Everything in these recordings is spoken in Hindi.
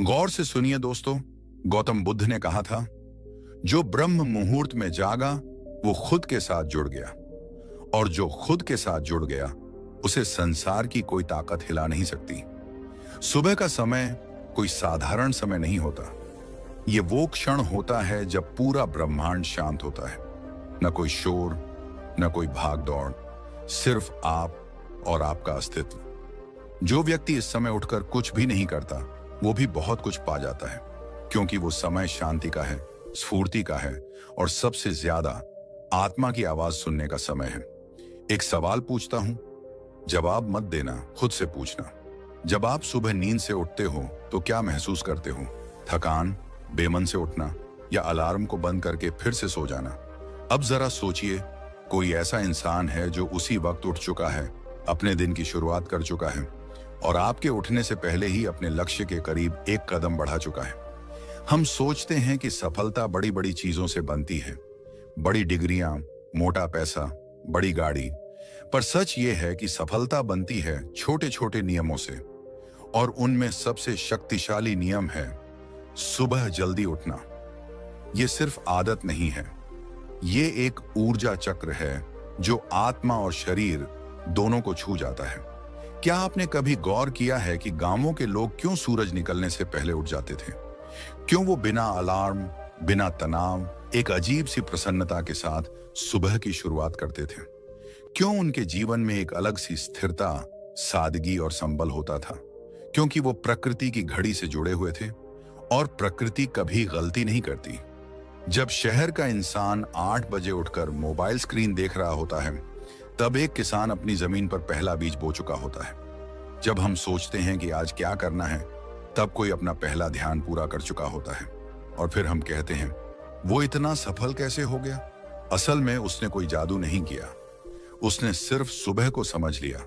गौर से सुनिए दोस्तों। गौतम बुद्ध ने कहा था, जो ब्रह्म मुहूर्त में जागा वो खुद के साथ जुड़ गया, और जो खुद के साथ जुड़ गया उसे संसार की कोई ताकत हिला नहीं सकती। सुबह का समय कोई साधारण समय नहीं होता। ये वो क्षण होता है जब पूरा ब्रह्मांड शांत होता है। न कोई शोर, न कोई भाग दौड़, सिर्फ आप और आपका अस्तित्व। जो व्यक्ति इस समय उठकर कुछ भी नहीं करता वो भी बहुत कुछ पा जाता है, क्योंकि वो समय शांति का है, स्फूर्ति का है, और सबसे ज्यादा आत्मा की आवाज सुनने का समय है। एक सवाल पूछता हूं, जवाब मत देना, खुद से पूछना। जब आप सुबह नींद से उठते हो तो क्या महसूस करते हो? थकान, बेमन से उठना, या अलार्म को बंद करके फिर से सो जाना? अब जरा सोचिए, कोई ऐसा इंसान है जो उसी वक्त उठ चुका है, अपने दिन की शुरुआत कर चुका है, और आपके उठने से पहले ही अपने लक्ष्य के करीब एक कदम बढ़ा चुका है। हम सोचते हैं कि सफलता बड़ी बड़ी चीजों से बनती है, बड़ी डिग्रियां, मोटा पैसा, बड़ी गाड़ी। पर सच ये है कि सफलता बनती है छोटे छोटे नियमों से, और उनमें सबसे शक्तिशाली नियम है सुबह जल्दी उठना। ये सिर्फ आदत नहीं है, ये एक ऊर्जा चक्र है जो आत्मा और शरीर दोनों को छू जाता है। क्या आपने कभी गौर किया है कि गांवों के लोग क्यों सूरज निकलने से पहले उठ जाते थे? क्यों वो बिना अलार्म, बिना तनाव, एक अजीब सी प्रसन्नता के साथ सुबह की शुरुआत करते थे? क्यों उनके जीवन में एक अलग सी स्थिरता, सादगी और संबल होता था? क्योंकि वो प्रकृति की घड़ी से जुड़े हुए थे, और प्रकृति कभी गलती नहीं करती। जब शहर का इंसान 8 बजे उठकर मोबाइल स्क्रीन देख रहा होता है, तब एक किसान अपनी जमीन पर पहला बीज बो चुका होता है। जब हम सोचते हैं कि आज क्या करना है, तब कोई अपना पहला ध्यान पूरा कर चुका होता है। और फिर हम कहते हैं, वो इतना सफल कैसे हो गया? असल में उसने कोई जादू नहीं किया, उसने सिर्फ सुबह को समझ लिया।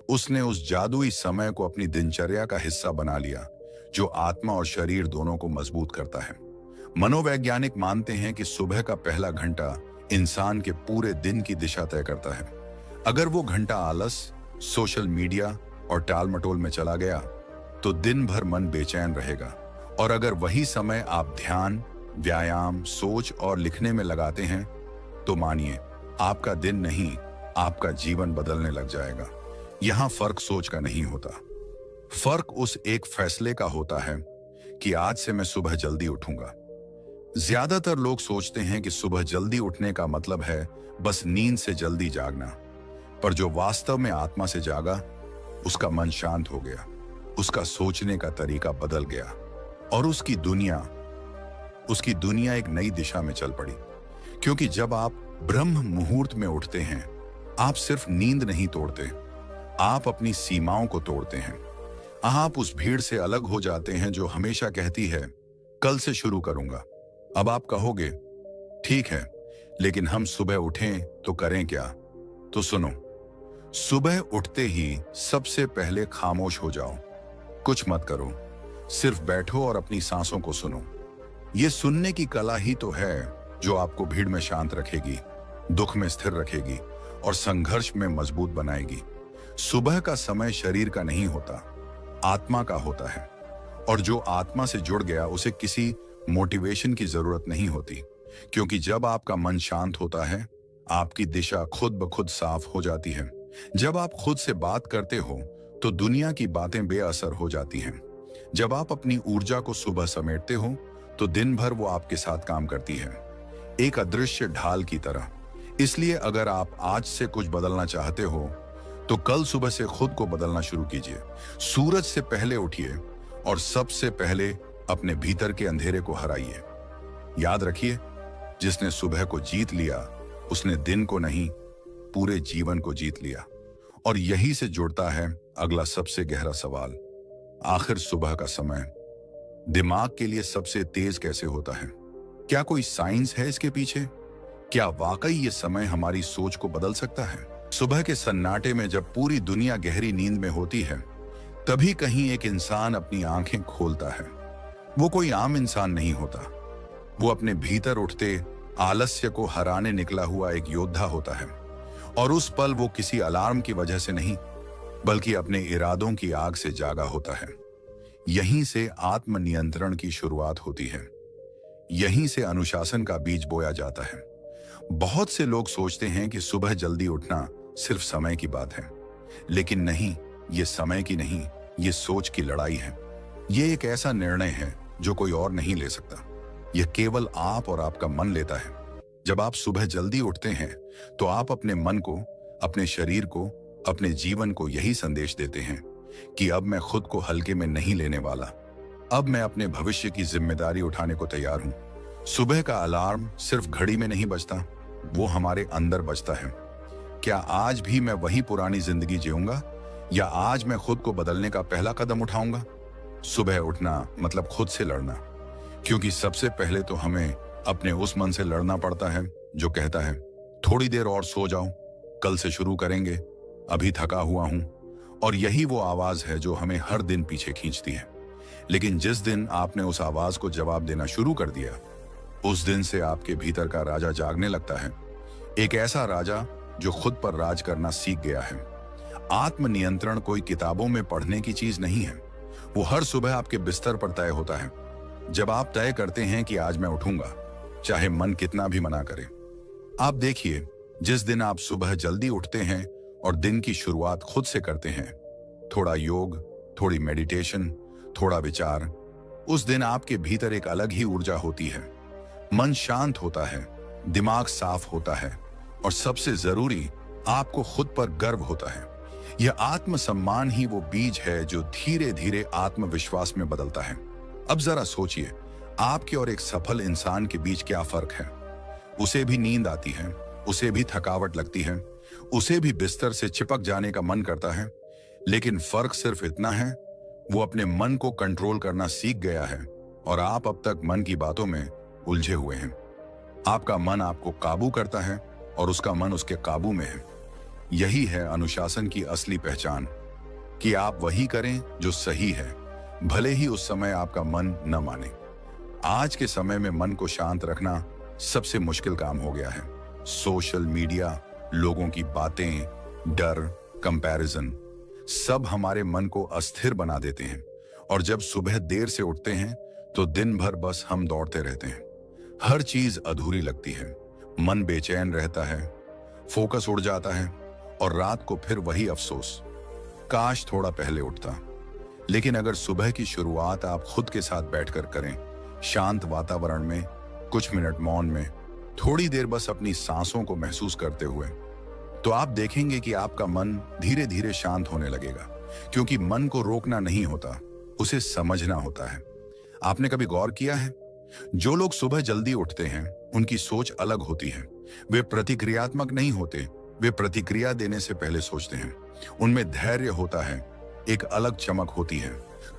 उसने उस जादुई समय को अपनी दिनचर्या का हिस्सा बना लिया, जो आत्मा और शरीर दोनों को मजबूत करता है। मनोवैज्ञानिक मानते हैं कि सुबह का पहला घंटा इंसान के पूरे दिन की दिशा तय करता है। अगर वो घंटा आलस, सोशल मीडिया और टाल मटोल में चला गया तो दिन भर मन बेचैन रहेगा। और अगर वही समय आप ध्यान, व्यायाम, सोच और लिखने में लगाते हैं तो मानिए, आपका दिन नहीं, आपका जीवन बदलने लग जाएगा। यहां फर्क सोच का नहीं होता, फर्क उस एक फैसले का होता है कि आज से मैं सुबह जल्दी उठूंगा। ज्यादातर लोग सोचते हैं कि सुबह जल्दी उठने का मतलब है बस नींद से जल्दी जागना, पर जो वास्तव में आत्मा से जागा, उसका मन शांत हो गया, उसका सोचने का तरीका बदल गया, और उसकी दुनिया एक नई दिशा में चल पड़ी। क्योंकि जब आप ब्रह्म मुहूर्त में उठते हैं, आप सिर्फ नींद नहीं तोड़ते, आप अपनी सीमाओं को तोड़ते हैं। आप उस भीड़ से अलग हो जाते हैं जो हमेशा कहती है, कल से शुरू करूंगा। अब आप कहोगे, ठीक है, लेकिन हम सुबह उठें तो करें क्या? तो सुनो, सुबह उठते ही सबसे पहले खामोश हो जाओ। कुछ मत करो, सिर्फ बैठो और अपनी सांसों को सुनो। ये सुनने की कला ही तो है जो आपको भीड़ में शांत रखेगी, दुख में स्थिर रखेगी, और संघर्ष में मजबूत बनाएगी। सुबह का समय शरीर का नहीं होता, आत्मा का होता है, और जो आत्मा से जुड़ गया उसे किसी मोटिवेशन की जरूरत नहीं होती। क्योंकि जब आपका मन शांत होता है, आपकी दिशा खुद ब खुद साफ हो जाती है। जब आप खुद से बात करते हो तो दुनिया की बातें बेअसर हो जाती हैं। जब आप अपनी ऊर्जा को सुबह समेटते हो तो दिन भर वो आपके साथ काम करती है, एक अदृश्य ढाल की तरह। इसलिए अगर आप आज से कुछ बदलना चाहते हो तो कल सुबह से खुद को बदलना शुरू कीजिए। सूरज से पहले उठिए और सबसे पहले अपने भीतर के अंधेरे को हराइए। याद रखिए, जिसने सुबह को जीत लिया उसने दिन को नहीं, पूरे जीवन को जीत लिया। और यही से जुड़ता है अगला सबसे गहरा सवाल, आखिर सुबह का समय दिमाग के लिए सबसे तेज कैसे होता है? क्या कोई साइंस है इसके पीछे? क्या वाकई ये समय हमारी सोच को बदल सकता है? सुबह के सन्नाटे में जब पूरी दुनिया गहरी नींद में होती है, तभी कहीं एक इंसान अपनी आंखें खोलता है। वो कोई आम इंसान नहीं होता, वो अपने भीतर उठते आलस्य को हराने निकला हुआ एक योद्धा होता है। और उस पल वो किसी अलार्म की वजह से नहीं, बल्कि अपने इरादों की आग से जागा होता है। यहीं से आत्मनियंत्रण की शुरुआत होती है। यहीं से अनुशासन का बीज बोया जाता है। बहुत से लोग सोचते हैं कि सुबह जल्दी उठना सिर्फ समय की बात है, लेकिन नहीं, ये समय की नहीं, ये सोच की लड़ाई है। ये एक ऐसा निर्णय है जो कोई और नहीं ले सकता। यह केवल आप और आपका मन लेता है। जब आप सुबह जल्दी उठते हैं तो आप अपने मन को, अपने शरीर को, अपने जीवन को यही संदेश देते हैं कि अब मैं खुद को हल्के में नहीं लेने वाला। अब मैं अपने भविष्य की जिम्मेदारी उठाने को तैयार हूं। सुबह का अलार्म सिर्फ घड़ी में नहीं बजता, वो हमारे अंदर बजता है। क्या आज भी मैं वही पुरानी जिंदगी जीऊंगा, या आज मैं खुद को बदलने का पहला कदम उठाऊंगा? सुबह उठना मतलब खुद से लड़ना, क्योंकि सबसे पहले तो हमें अपने उस मन से लड़ना पड़ता है जो कहता है थोड़ी देर और सो जाओ, कल से शुरू करेंगे, अभी थका हुआ हूं। और यही वो आवाज है जो हमें हर दिन पीछे खींचती है। लेकिन जिस दिन आपने उस आवाज को जवाब देना शुरू कर दिया, उस दिन से आपके भीतर का राजा जागने लगता है। एक ऐसा राजा जो खुद पर राज करना सीख गया है। आत्मनियंत्रण कोई किताबों में पढ़ने की चीज नहीं है, वो हर सुबह आपके बिस्तर पर तय होता है। जब आप तय करते हैं कि आज मैं उठूंगा, चाहे मन कितना भी मना करे। आप देखिए, जिस दिन आप सुबह जल्दी उठते हैं और दिन की शुरुआत खुद से करते हैं, थोड़ा योग, थोड़ी मेडिटेशन, थोड़ा विचार, उस दिन आपके भीतर एक अलग ही ऊर्जा होती है। मन शांत होता है, दिमाग साफ होता है, और सबसे जरूरी, आपको खुद पर गर्व होता है। यह आत्मसम्मान ही वो बीज है जो धीरे धीरे आत्मविश्वास में बदलता है। अब जरा सोचिए, आपके और एक सफल इंसान के बीच क्या फर्क है? उसे भी नींद आती है, उसे भी थकावट लगती है, उसे भी बिस्तर से चिपक जाने का मन करता है, लेकिन फर्क सिर्फ इतना है, वो अपने मन को कंट्रोल करना सीख गया है और आप अब तक मन की बातों में उलझे हुए हैं। आपका मन आपको काबू करता है और उसका मन उसके काबू में है। यही है अनुशासन की असली पहचान, कि आप वही करें जो सही है, भले ही उस समय आपका मन न माने। आज के समय में मन को शांत रखना सबसे मुश्किल काम हो गया है। सोशल मीडिया, लोगों की बातें, डर, कंपैरिजन, सब हमारे मन को अस्थिर बना देते हैं। और जब सुबह देर से उठते हैं तो दिन भर बस हम दौड़ते रहते हैं। हर चीज अधूरी लगती है, मन बेचैन रहता है, फोकस उड़ जाता है, और रात को फिर वही अफसोस, काश थोड़ा पहले उठता। लेकिन अगर सुबह की शुरुआत आप खुद के साथ बैठकर करें, शांत वातावरण में, कुछ मिनट मौन में, थोड़ी देर बस अपनी सांसों को महसूस करते हुए, तो आप देखेंगे कि आपका मन धीरे धीरे शांत होने लगेगा। क्योंकि मन को रोकना नहीं होता, उसे समझना होता है। आपने कभी गौर किया है, जो लोग सुबह जल्दी उठते हैं उनकी सोच अलग होती है। वे प्रतिक्रियात्मक नहीं होते, वे प्रतिक्रिया देने से पहले सोचते हैं। उनमें धैर्य होता है, एक अलग चमक होती है,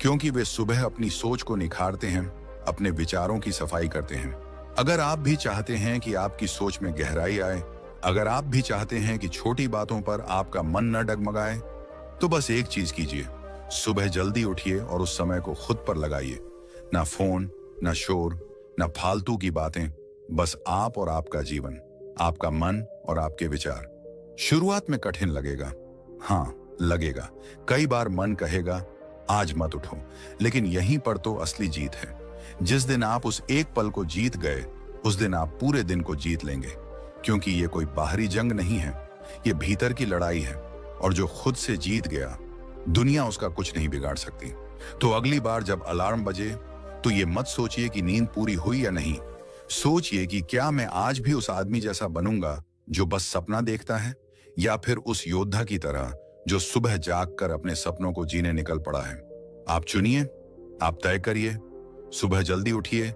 क्योंकि वे सुबह अपनी सोच को निखारते हैं, अपने विचारों की सफाई करते हैं। अगर आप भी चाहते हैं कि आपकी सोच में गहराई आए, अगर आप भी चाहते हैं कि छोटी बातों पर आपका मन न डगमगाए, तो बस एक चीज कीजिए, सुबह जल्दी उठिए और उस समय को खुद पर लगाइए। ना फोन, ना शोर, ना फालतू की बातें, बस आप और आपका जीवन, आपका मन और आपके विचार। शुरुआत में कठिन लगेगा, हाँ लगेगा। कई बार मन कहेगा आज मत उठो, लेकिन यहीं पर तो असली जीत है। जिस दिन आप उस एक पल को जीत गए, उस दिन आप पूरे दिन को जीत लेंगे। क्योंकि ये कोई बाहरी जंग नहीं है, ये भीतर की लड़ाई है, और जो खुद से जीत गया, दुनिया उसका कुछ नहीं बिगाड़ सकती। तो अगली बार जब अलार्म बजे, तो ये मत सोचिए कि नींद पूरी हुई या नहीं, सोचिए कि क्या मैं आज भी उस आदमी जैसा बनूंगा जो बस सपना देखता है, या फिर उस योद्धा की तरह जो सुबह जागकर अपने सपनों को जीने निकल पड़ा है। आप चुनिए, आप तय करिए, सुबह जल्दी उठिए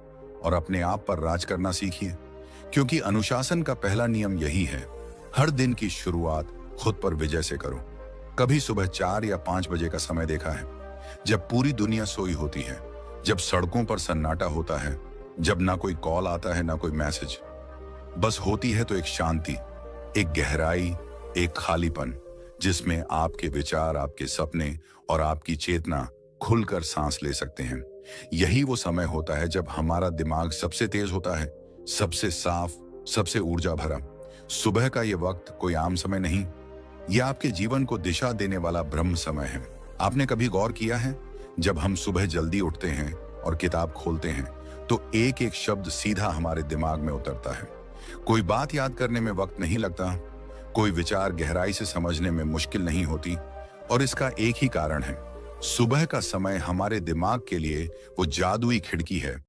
और अपने आप पर राज करना सीखिए। क्योंकि अनुशासन का पहला नियम यही है, हर दिन की शुरुआत खुद पर विजय से करो। कभी सुबह 4 या 5 बजे का समय देखा है, जब पूरी दुनिया सोई होती है, जब सड़कों पर सन्नाटा होता है, जब ना कोई कॉल आता है ना कोई मैसेज, बस होती है तो एक शांति, एक गहराई, एक खालीपन, जिसमें आपके विचार, आपके सपने और आपकी चेतना खुलकर सांस ले सकते हैं। यही वो समय होता है जब हमारा दिमाग सबसे तेज होता है, सबसे साफ, सबसे ऊर्जा भरा। सुबह का ये वक्त कोई आम समय नहीं, यह आपके जीवन को दिशा देने वाला ब्रह्म समय है। आपने कभी गौर किया है, जब हम सुबह जल्दी उठते हैं और किताब खोलते हैं तो एक एक शब्द सीधा हमारे दिमाग में उतरता है। कोई बात याद करने में वक्त नहीं लगता, कोई विचार गहराई से समझने में मुश्किल नहीं होती। और इसका एक ही कारण है, सुबह का समय हमारे दिमाग के लिए वो जादुई खिड़की है